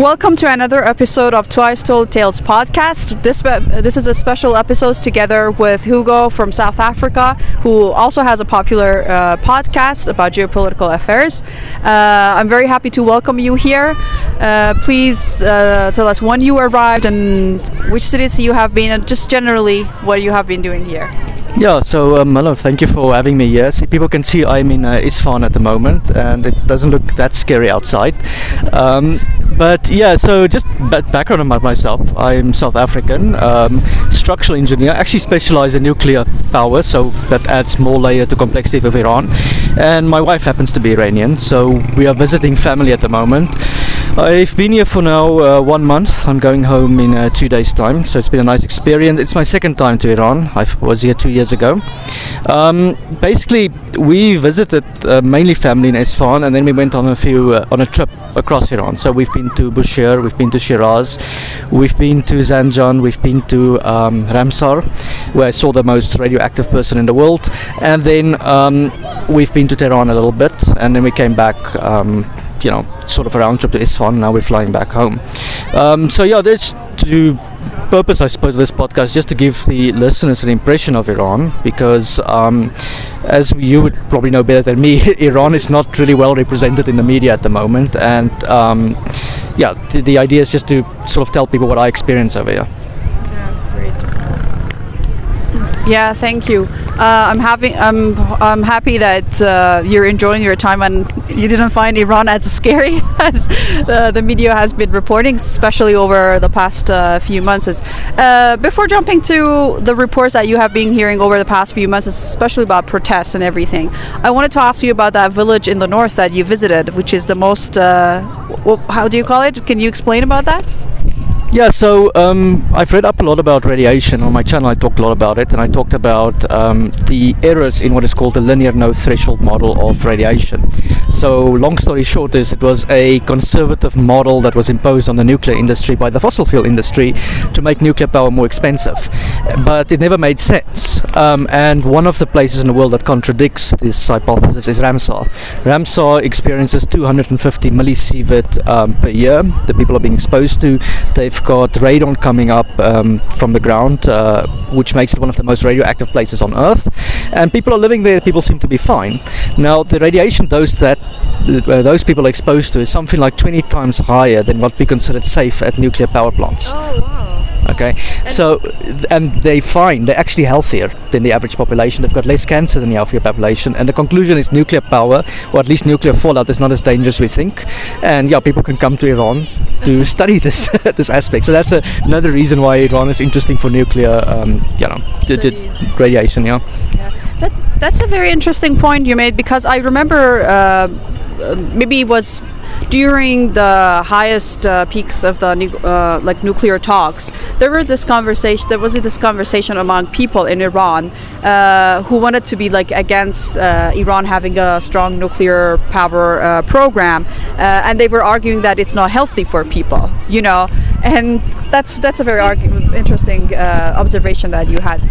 Welcome to another episode of Twice Told Tales podcast. This is a special episode together with Hugo from South Africa, who also has a popular podcast about geopolitical affairs. I'm very happy to welcome you here. Please tell us when you arrived and which cities you have been, and just generally what you have been doing here. Yeah, so hello, thank you for having me here. People can see I'm in Isfahan at the moment, and it doesn't look that scary outside. But yeah, so just background about myself. I'm South African, structural engineer, actually specialize in nuclear power, so that adds more layer to complexity of Iran. And my wife happens to be Iranian, so we are visiting family at the moment. I've been here for now 1 month. I'm going home in 2 days' time, so it's been a nice experience. It's my second time to Iran. I was here 2 years ago. Basically, we visited mainly family in Isfahan, and then we went on a trip across Iran. So we've been to Bushehr, we've been to Shiraz, we've been to Zanjan, we've been to Ramsar, where I saw the most radioactive person in the world, and then we've been to Tehran a little bit, and then we came back. Sort of a round trip to Isfahan. Now we're flying back home. So yeah, there's the purpose, I suppose, of this podcast, just to give the listeners an impression of Iran, because as you would probably know better than me, Iran is not really well represented in the media at the moment, and the idea is just to sort of tell people what I experience over here. Yeah, great. Yeah, thank you. I'm happy that you're enjoying your time and you didn't find Iran as scary as the media has been reporting, especially over the past few months. Before jumping to the reports that you have been hearing over the past few months, especially about protests and everything, I wanted to ask you about that village in the north that you visited, which is the most, how do you call it? Can you explain about that? Yeah, so I've read up a lot about radiation. On my channel I talked a lot about it, and I talked about the errors in what is called the linear no threshold model of radiation. So long story short is it was a conservative model that was imposed on the nuclear industry by the fossil fuel industry to make nuclear power more expensive. But it never made sense. And one of the places in the world that contradicts this hypothesis is Ramsar. Ramsar experiences 250 millisievert per year that people are being exposed to. They've got radon coming up from the ground, which makes it one of the most radioactive places on Earth, and people are living there. People seem to be fine. Now, the radiation dose that those people are exposed to is something like 20 times higher than what we considered safe at nuclear power plants. Oh, wow. Okay, and they're fine. They're actually healthier than the average population. They've got less cancer than the healthier population, and the conclusion is nuclear power, or at least nuclear fallout, is not as dangerous as we think. And yeah, people can come to Iran to study this aspect. So that's another reason why Iran is interesting for nuclear, radiation. Yeah. That's a very interesting point you made, because I remember maybe it was during the highest peaks of the nuclear talks, there was this conversation among people in Iran who wanted to be against Iran having a strong nuclear power program, and they were arguing that it's not healthy for people, and that's a very interesting observation that you had.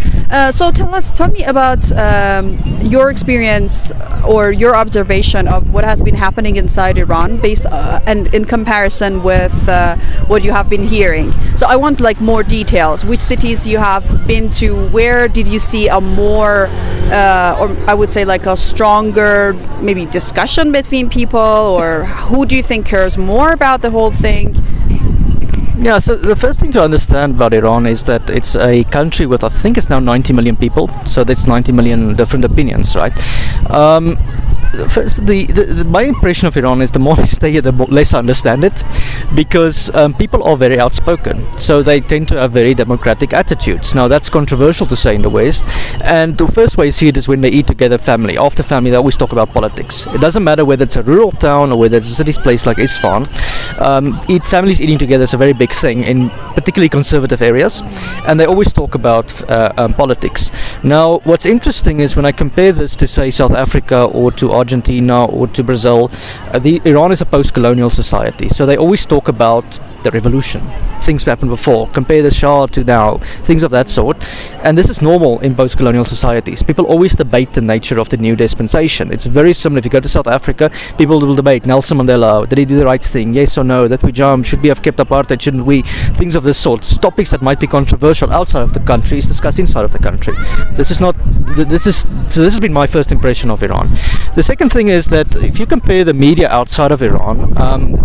So tell me about your experience or your observation of what has been happening inside Iran, based and in comparison with what you have been hearing. So I want more details. Which cities you have been to? Where did you see a more, or I would say a stronger maybe discussion between people, or who do you think cares more about the whole thing? Yeah, so the first thing to understand about Iran is that it's a country with, I think it's now 90 million people, so that's 90 million different opinions, right? First, my impression of Iran is the more I stay here, the less I understand it, because people are very outspoken, so they tend to have very democratic attitudes. Now, that's controversial to say in the West, and the first way you see it is when they eat together, family. After family, they always talk about politics. It doesn't matter whether it's a rural town or whether it's a city place like Isfahan. Families eating together is a very big thing in particularly conservative areas, and they always talk about politics. Now, what's interesting is when I compare this to, say, South Africa or to Argentina or to Brazil, Iran is a post-colonial society, so they always talk about the revolution. things happened before. Compare the Shah to now, things of that sort. And this is normal in post-colonial societies. People always debate the nature of the new dispensation. It's very similar. If you go to South Africa, people will debate Nelson Mandela, did he do the right thing? Yes or no? That we jump, should we have kept apartheid? Shouldn't we? Things of this sort. Topics that might be controversial outside of the country is discussed inside of the country. This is not. This has been my first impression of Iran. The second thing is that if you compare the media outside of Iran,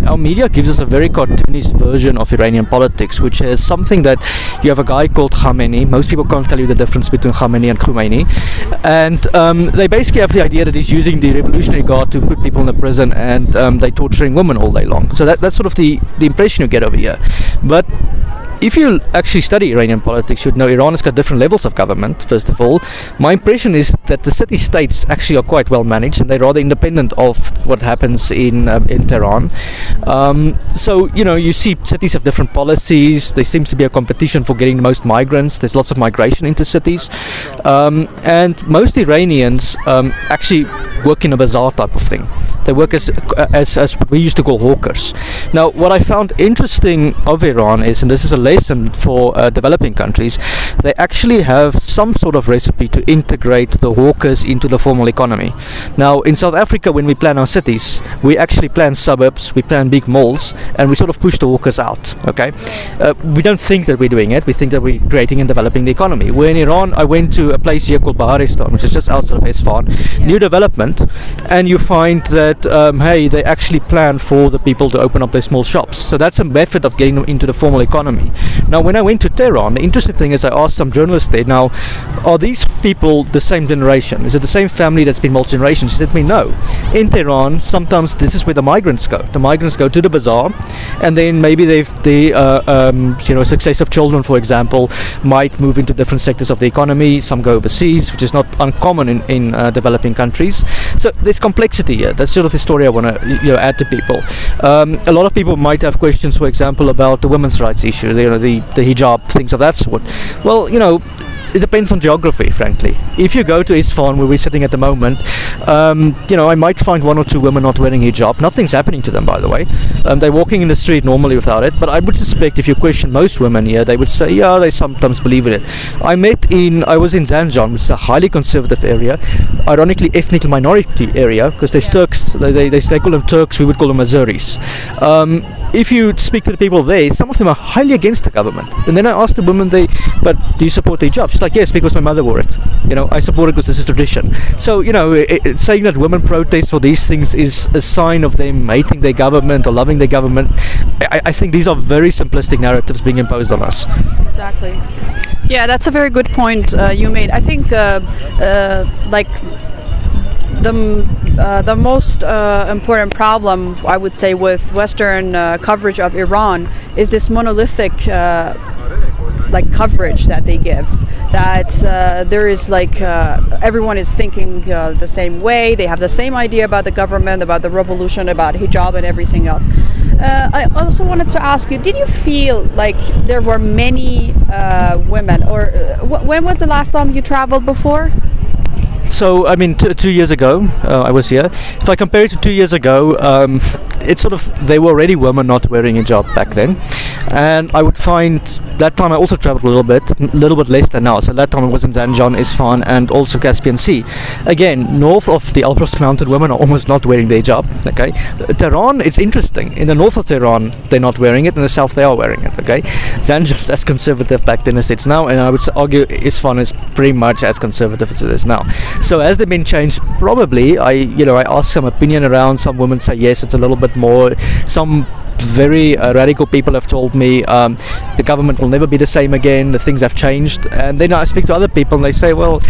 our media gives us a very cartoonish version of Iranian politics, which is something that you have a guy called Khamenei. Most people can't tell you the difference between Khamenei and Khomeini, and they basically have the idea that he's using the Revolutionary Guard to put people in the prison, and they're torturing women all day long. So that's sort of the impression you get over here. But if you actually study Iranian politics, you'd know Iran has got different levels of government. First of all, my impression is that the city-states actually are quite well managed, and they're rather independent of what happens in Tehran. So you see cities have different policies. There seems to be a competition for getting the most migrants. There's lots of migration into cities, and most Iranians actually work in a bazaar type of thing. They work as what we used to call hawkers. Now, what I found interesting of Iran is, and this is a lesson for developing countries, they actually have some sort of recipe to integrate the hawkers into the formal economy. Now, in South Africa, when we plan our cities, we actually plan suburbs, we plan big malls, and we sort of push the hawkers out. Okay, we don't think that we're doing it. We think that we're creating and developing the economy. Where in Iran, I went to a place here called Baharistan, which is just outside of Isfahan, new development, and you find that hey, they actually plan for the people to open up their small shops. So that's a method of getting them into the formal economy. Now, when I went to Tehran, the interesting thing is I asked some journalists there, now, are these people the same generation? Is it the same family that's been multi-generations? She said to me, no. In Tehran, sometimes this is where the migrants go. The migrants go to the bazaar, and then maybe successive children, for example, might move into different sectors of the economy. Some go overseas, which is not uncommon in developing countries. So there's complexity here. That's sort of the story I want to add to people. A lot of people might have questions, for example, about the women's rights issue, the hijab, things of that sort. Well, it depends on geography, frankly. If you go to Isfahan, where we're sitting at the moment, I might find one or two women not wearing hijab. Nothing's happening to them, by the way. They're walking in the street normally without it. But I would suspect if you question most women here, they would say, yeah, they sometimes believe in it. I was in Zanjan, which is a highly conservative area, ironically ethnic minority area, because there's Turks. They call them Turks. We would call them Azeris. If you speak to the people there, some of them are highly against the government. And then I asked the woman, but do you support the hijab? She's like, yes, because my mother wore it. I support it because this is tradition. So, saying that women protest for these things is a sign of them hating their government or loving their government. I think these are very simplistic narratives being imposed on us. Exactly. Yeah, that's a very good point you made. I think the most important problem, I would say, with Western coverage of Iran is this monolithic coverage that they give. That there is everyone is thinking the same way. They have the same idea about the government, about the revolution, about hijab and everything else. I also wanted to ask you, did you feel like there were many women, or when was the last time you traveled before? So, 2 years ago, I was here. If I compare it to 2 years ago, it's sort of, they were already women not wearing hijab back then. And I would find, that time I also traveled a little bit less than now. So that time I was in Zanjan, Isfahan, and also Caspian Sea. Again, north of the Alpros Mountain, women are almost not wearing the hijab, okay? Tehran, it's interesting. In the north of Tehran, they're not wearing it. In the south, they are wearing it, okay? Zanjan is as conservative back then as it's now, and I would argue Isfahan is pretty much as conservative as it is now. So has there been change? Probably. I asked some opinion around. Some women say yes, it's a little bit more. Some very radical people have told me the government will never be the same again, the things have changed. And then I speak to other people and they say, well,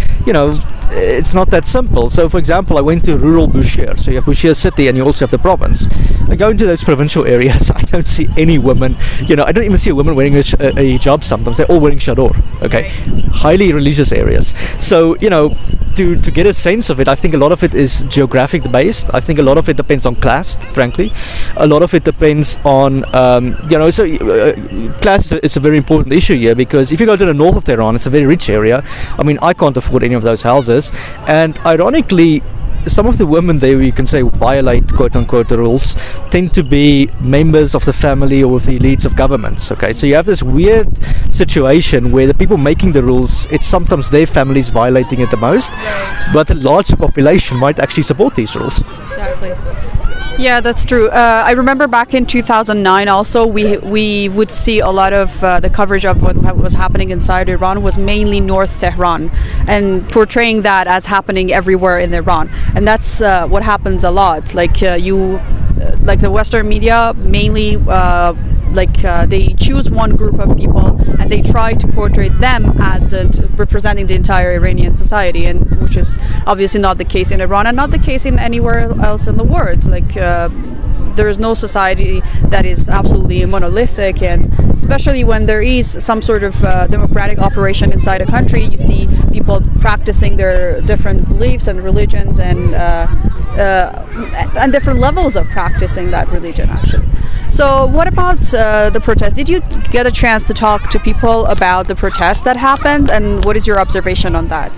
it's not that simple. So for example, I went to rural Bushehr. So you have Bushehr city and you also have the province. I go into those provincial areas, I don't see any women, I don't even see a woman wearing a hijab sometimes. They're all wearing chador, okay? Right. Highly religious areas. So, to get a sense of it, I think a lot of it is geographic based. I think a lot of it depends on class, frankly. A lot of it depends on, class is a very important issue here, because if you go to the north of Tehran, it's a very rich area. I can't afford any of those houses. And ironically, some of the women there, you can say, violate quote unquote the rules, tend to be members of the family or the elites of governments. Okay, so you have this weird situation where the people making the rules, it's sometimes their families violating it the most, but the larger population might actually support these rules. Exactly. Yeah, that's true. I remember back in 2009 also we would see a lot of the coverage of what was happening inside Iran was mainly North Tehran and portraying that as happening everywhere in Iran. And that's what happens a lot. Like like the Western media mainly they choose one group of people and they try to portray them as representing the entire Iranian society, and which is obviously not the case in Iran and not the case in anywhere else in the world. Like there is no society that is absolutely monolithic, and especially when there is some sort of democratic operation inside a country, you see people practicing their different beliefs and religions and different levels of practicing that religion actually. So what about the protest? Did you get a chance to talk to people about the protest that happened, and what is your observation on that?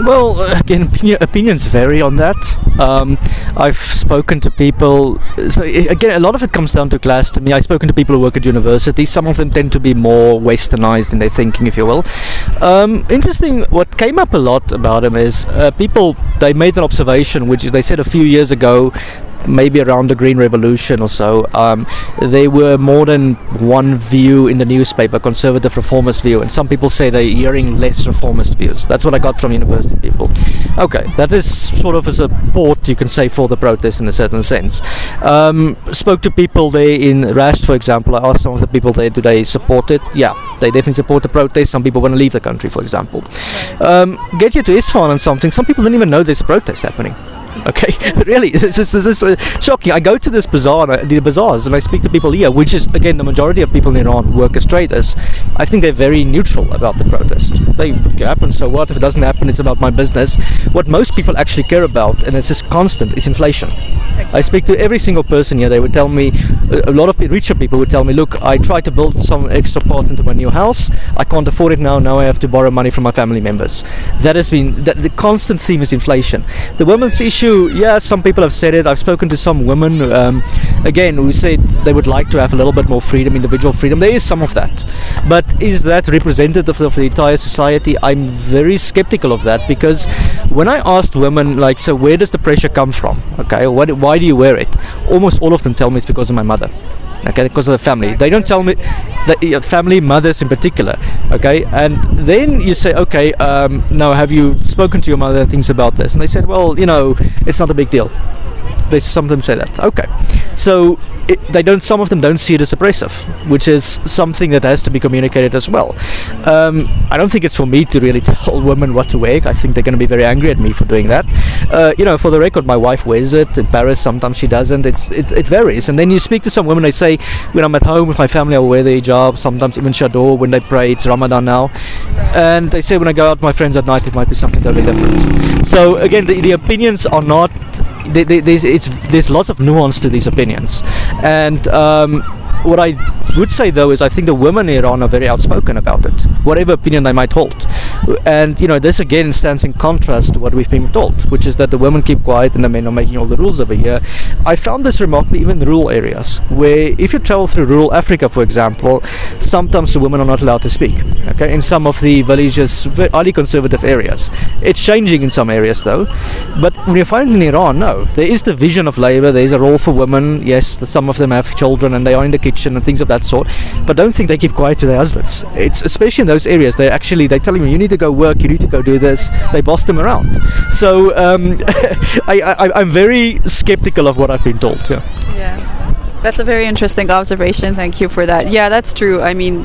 Well, again, opinions vary on that. I've spoken to people, so again, a lot of it comes down to class to me. I've spoken to people who work at universities. Some of them tend to be more westernized in their thinking, if you will. Interesting, what came up a lot about them is people, they made an observation, which is they said a few years ago, maybe around the Green Revolution or so, there were more than one view in the newspaper, conservative reformist view, and some people say they're hearing less reformist views. That's what I got from university people. Okay, that is sort of a support, you can say, for the protest in a certain sense. Spoke to people there in Rasht, for example. I asked some of the people there, do they support it? Yeah, they definitely support the protest. Some people want to leave the country, for example. Get you to Isfahan and something, some people don't even know there's a protest happening. Okay, really, this is shocking. I go to this the bazaars, and I speak to people here, which is, again, the majority of people in Iran work as traders. I think they're very neutral about the protest. They happen, so what? If it doesn't happen, it's about my business. What most people actually care about, and it's just constant, is inflation. I speak to every single person here. They would tell me, a lot of richer people would tell me, look, I tried to build some extra part into my new house. I can't afford it now. Now I have to borrow money from my family members. That has been, the constant theme is inflation. The women's issue, yeah, some people have said it. I've spoken to some women, again, who said they would like to have a little bit more freedom, individual freedom. There is some of that. But is that representative of the entire society? I'm very skeptical of that, because when I asked women, like, so where does the pressure come from? Okay, why do you wear it? Almost all of them tell me it's because of my mother. Okay, because of the family. They don't tell me the family, mothers in particular. Okay, and then you say, okay, now have you spoken to your mother and things about this? And they said, well, it's not a big deal. Some of them say that. Okay, so some of them don't see it as oppressive, which is something that has to be communicated as well. I don't think it's for me to really tell women what to wear. I think they're going to be very angry at me for doing that. For the record, my wife wears it in Paris. Sometimes she doesn't. It varies. And then you speak to some women, they say, when I'm at home with my family, I will wear the hijab. Sometimes even chador when they pray. It's Ramadan now. And they say when I go out with my friends at night, it might be something totally different. So again, the opinions are not. There's lots of nuance to these opinions, and what I would say though is I think the women in Iran are very outspoken about it, whatever opinion they might hold. And this again stands in contrast to what we've been told, which is that the women keep quiet and the men are making all the rules over here. I found this remarkable even in rural areas, where if you travel through rural Africa, for example, sometimes the women are not allowed to speak. Okay, in some of the villages, highly conservative areas. It's changing in some areas though, but when you find in Iran, no, there is division of labor. There is a role for women. Yes, some of them have children and they are in the kitchen and things of that sort, but don't think they keep quiet to their husbands. It's especially in those areas, they're telling me, you need to go work, you need to go do this. They boss them around. So I'm very skeptical of what I've been told. Yeah, that's a very interesting observation. Thank you for that. Yeah, that's true. I mean,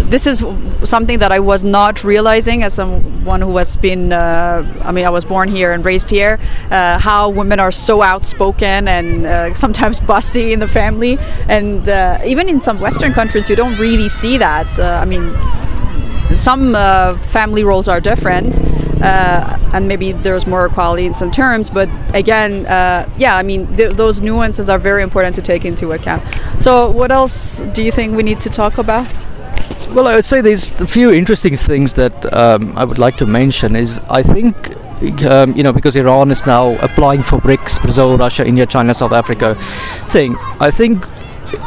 this is something that I was not realizing as someone who has been, I was born here and raised here, how women are so outspoken and sometimes bossy in the family. And even in some Western countries, you don't really see that. Some family roles are different, and maybe there's more equality in some terms, but again, those nuances are very important to take into account. So what else do you think we need to talk about? Well, I would say there's a few interesting things that I would like to mention is I think because Iran is now applying for BRICS, Brazil, Russia, India, China, South Africa thing. I think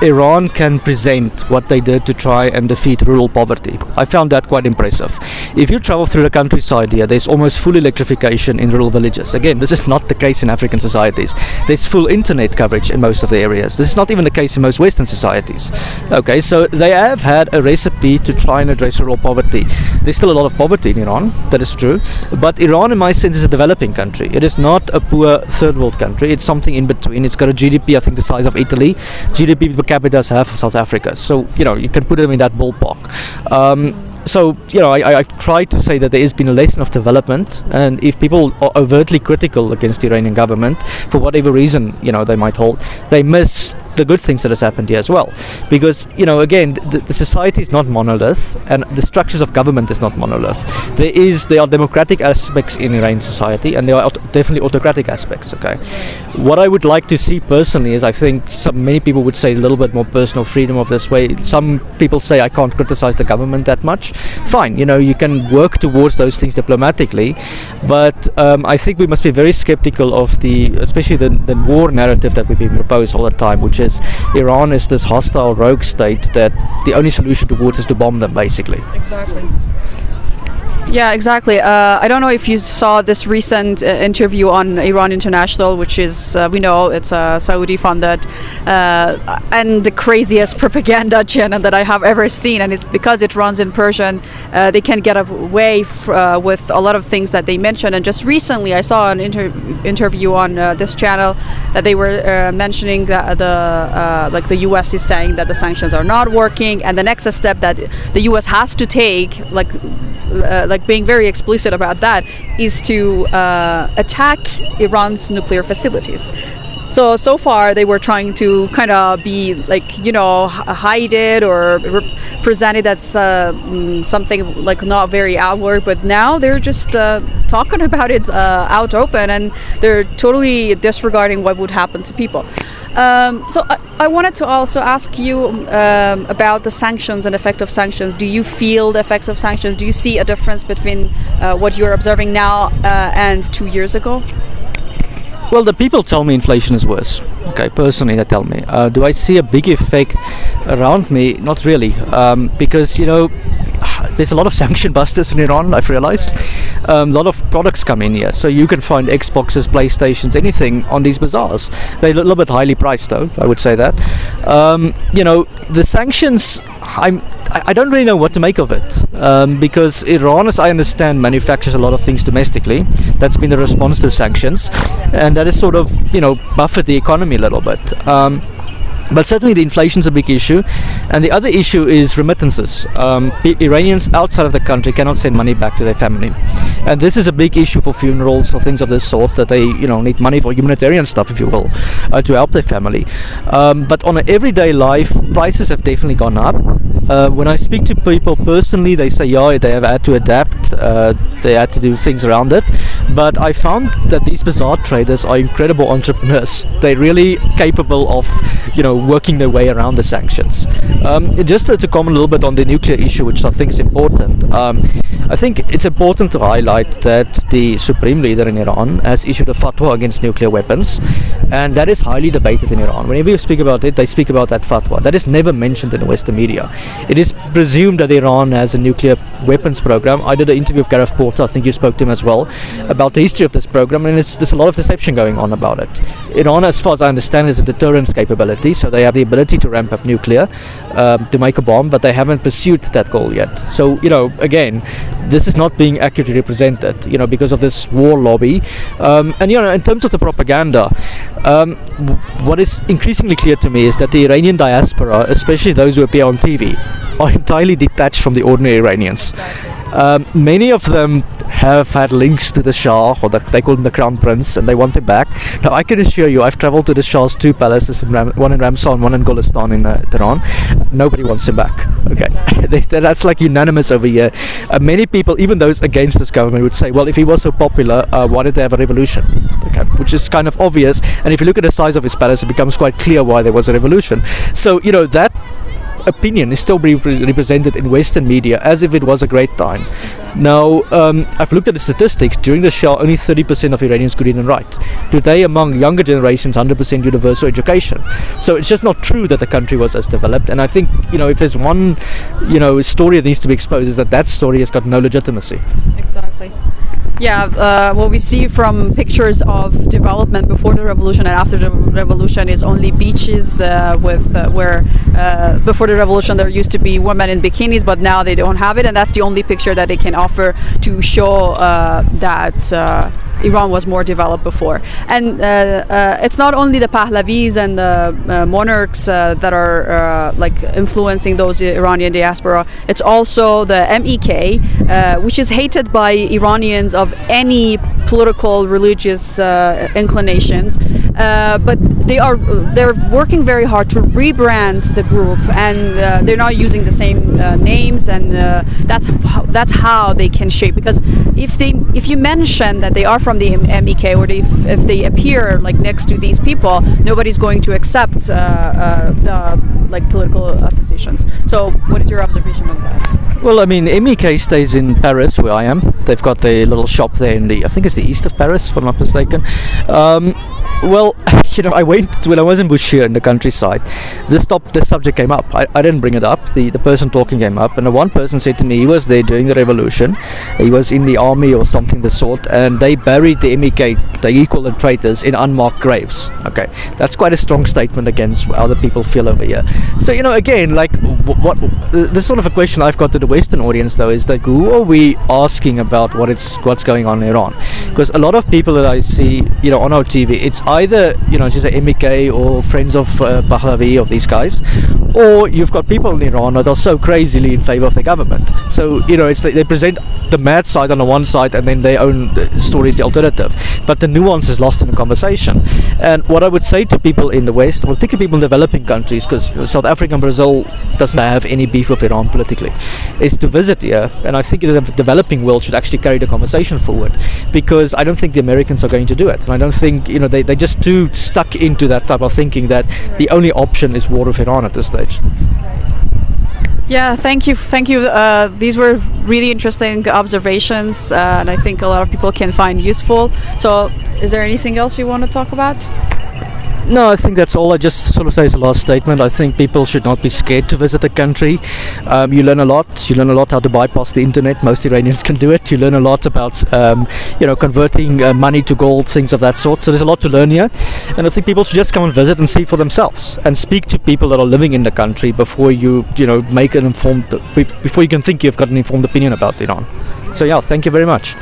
Iran can present what they did to try and defeat rural poverty. I found that quite impressive. If you travel through the countryside here, there's almost full electrification in rural villages. Again, this is not the case in African societies. There's full internet coverage in most of the areas. This is not even the case in most Western societies. Okay, so they have had a recipe to try and address rural poverty. There's still a lot of poverty in Iran, that is true. But Iran, in my sense, is a developing country. It is not a poor third world country. It's something in between. It's got a GDP, I think, the size of Italy. GDP per capita is half of South Africa, so you can put them in that ballpark. So I've tried to say that there has been a lesson of development, and if people are overtly critical against the Iranian government for whatever reason they might hold, they miss the good things that has happened here as well, because again, the society is not monolith, and the structures of government is not monolith. There are democratic aspects in Iranian society, and there are definitely autocratic aspects. Okay, what I would like to see personally is, I think many people would say, a little bit more personal freedom of this way. Some people say I can't criticize the government that much. Fine, you can work towards those things diplomatically, but I think we must be very skeptical of especially the war narrative that we've been proposed all the time, which is Iran is this hostile rogue state that the only solution towards is to bomb them, basically. Exactly. Yeah, exactly. I don't know if you saw this recent interview on Iran International, which is, we know it's a Saudi-funded and the craziest propaganda channel that I have ever seen. And it's because it runs in Persian, they can get away with a lot of things that they mention. And just recently, I saw an interview on this channel that they were mentioning that the U.S. is saying that the sanctions are not working, and the next step that the U.S. has to take, like being very explicit about that, is to attack Iran's nuclear facilities. So far they were trying to kind of be hide it or present it as something like not very outward, but now they're just talking about it out open, and they're totally disregarding what would happen to people. So I wanted to also ask you about the sanctions and effect of sanctions. Do you feel the effects of sanctions? Do you see a difference between what you're observing now and 2 years ago? Well, the people tell me inflation is worse. Okay, personally, they tell me. Do I see a big effect around me? Not really, because there's a lot of sanction busters in Iran. I've realized a lot of products come in here, so you can find Xboxes, PlayStations, anything on these bazaars. They're a little bit highly priced, though. I would say that. The sanctions. I don't really know what to make of it, because Iran, as I understand, manufactures a lot of things domestically. That's been the response to sanctions, and that has sort of buffered the economy a little bit. But certainly the inflation's a big issue, and the other issue is remittances. Iranians outside of the country cannot send money back to their family, and this is a big issue for funerals or things of this sort, that they need money for humanitarian stuff, if you will, to help their family. But on an everyday life, prices have definitely gone up. When I speak to people personally, they say they have had to adapt, they had to do things around it, but I found that these bazaar traders are incredible entrepreneurs. They're really capable of working their way around the sanctions. Just to comment a little bit on the nuclear issue, which I think is important, I think it's important to highlight that the supreme leader in Iran has issued a fatwa against nuclear weapons, and that is highly debated in Iran. Whenever you speak about it, they speak about that fatwa. That is never mentioned in the Western media. It is presumed that Iran has a nuclear weapons program. I did an interview with Gareth Porter, I think you spoke to him as well, about the history of this program, and there's a lot of deception going on about it. Iran, as far as I understand, has a deterrence capability, so they have the ability to ramp up nuclear to make a bomb, but they haven't pursued that goal yet. So again, this is not being accurately represented because of this war lobby, and in terms of the propaganda, what is increasingly clear to me is that the Iranian diaspora, especially those who appear on TV, are entirely detached from the ordinary Iranians. Many of them have had links to the Shah, or they call him the Crown Prince, and they want him back. Now, I can assure you, I've traveled to the Shah's 2 palaces, one in Ramsar and one in Golestan in Tehran. Nobody wants him back. Okay, that's like unanimous over here. Many people, even those against this government, would say, well, if he was so popular, why did they have a revolution? Okay, which is kind of obvious. And if you look at the size of his palace, it becomes quite clear why there was a revolution. So, that opinion is still being represented in Western media as if it was a great time. Now, I've looked at the statistics. During the Shah, only 30% of Iranians could read and write. Today, among younger generations, 100% universal education. So it's just not true that the country was as developed. And I think, if there's one, story that needs to be exposed, is that story has got no legitimacy. Exactly. Yeah, what we see from pictures of development before the revolution and after the revolution is only beaches where before the revolution there used to be women in bikinis, but now they don't have it, and that's the only picture that they can offer to show that Iran was more developed before. And it's not only the Pahlavis and the monarchs that are influencing those Iranian diaspora. It's also the MEK, which is hated by Iranians of any political, religious inclinations. But they're working very hard to rebrand the group, and they're not using the same names, and that's how they can shape. Because if you mention that they are from the MEK, or if they appear next to these people, nobody's going to accept the political positions. So, what is your observation on that? Well, I mean, MEK stays in Paris, where I am. They've got their little shop there I think it's the east of Paris, if I'm not mistaken. Well, I went when I was in Bushir in the countryside. This subject came up. I didn't bring it up. The person talking came up, and the one person said to me he was there during the revolution. He was in the army or something of the sort, and they buried the MEK, the equal and traitors, in unmarked graves. Okay, that's quite a strong statement against how the people feel over here. So again, what this sort of a question I've got to the Western audience though is who are we asking about what's going on in Iran? Because a lot of people that I see on our TV, it's either just a MEK or friends of Pahlavi, of these guys, or you've got people in Iran that are so crazily in favor of the government. So it's they present the mad side on the one side and then their own story is the alternative, but the nuance is lost in the conversation. And what I would say to people in the West, well, particularly people in developing countries, because South Africa and Brazil doesn't have any beef with Iran politically, is to visit here. And I think the developing world should actually carry the conversation forward, because I don't think the Americans are going to do it, and I don't think they're just too stuck into that type of thinking that the only option is war with Iran at this stage. Yeah, thank you. These were really interesting observations, and I think a lot of people can find useful. So, is there anything else you want to talk about? No, I think that's all. I just sort of say as a last statement, I think people should not be scared to visit the country. You learn a lot. You learn a lot how to bypass the internet. Most Iranians can do it. You learn a lot about, converting money to gold, things of that sort. So there's a lot to learn here. And I think people should just come and visit and see for themselves and speak to people that are living in the country before you, make an informed, before you can think you've got an informed opinion about Iran. So yeah, thank you very much.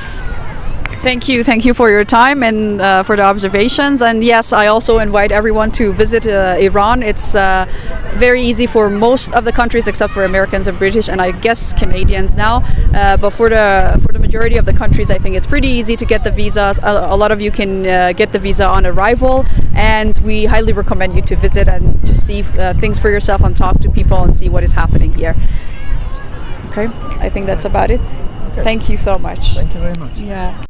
Thank you for your time and for the observations. And yes, I also invite everyone to visit Iran. It's very easy for most of the countries except for Americans and British, and I guess Canadians now. But for the majority of the countries, I think it's pretty easy to get the visas. A lot of you can get the visa on arrival, and we highly recommend you to visit and to see things for yourself and talk to people and see what is happening here. Okay, I think that's about it. Okay. Thank you so much. Thank you very much. Yeah.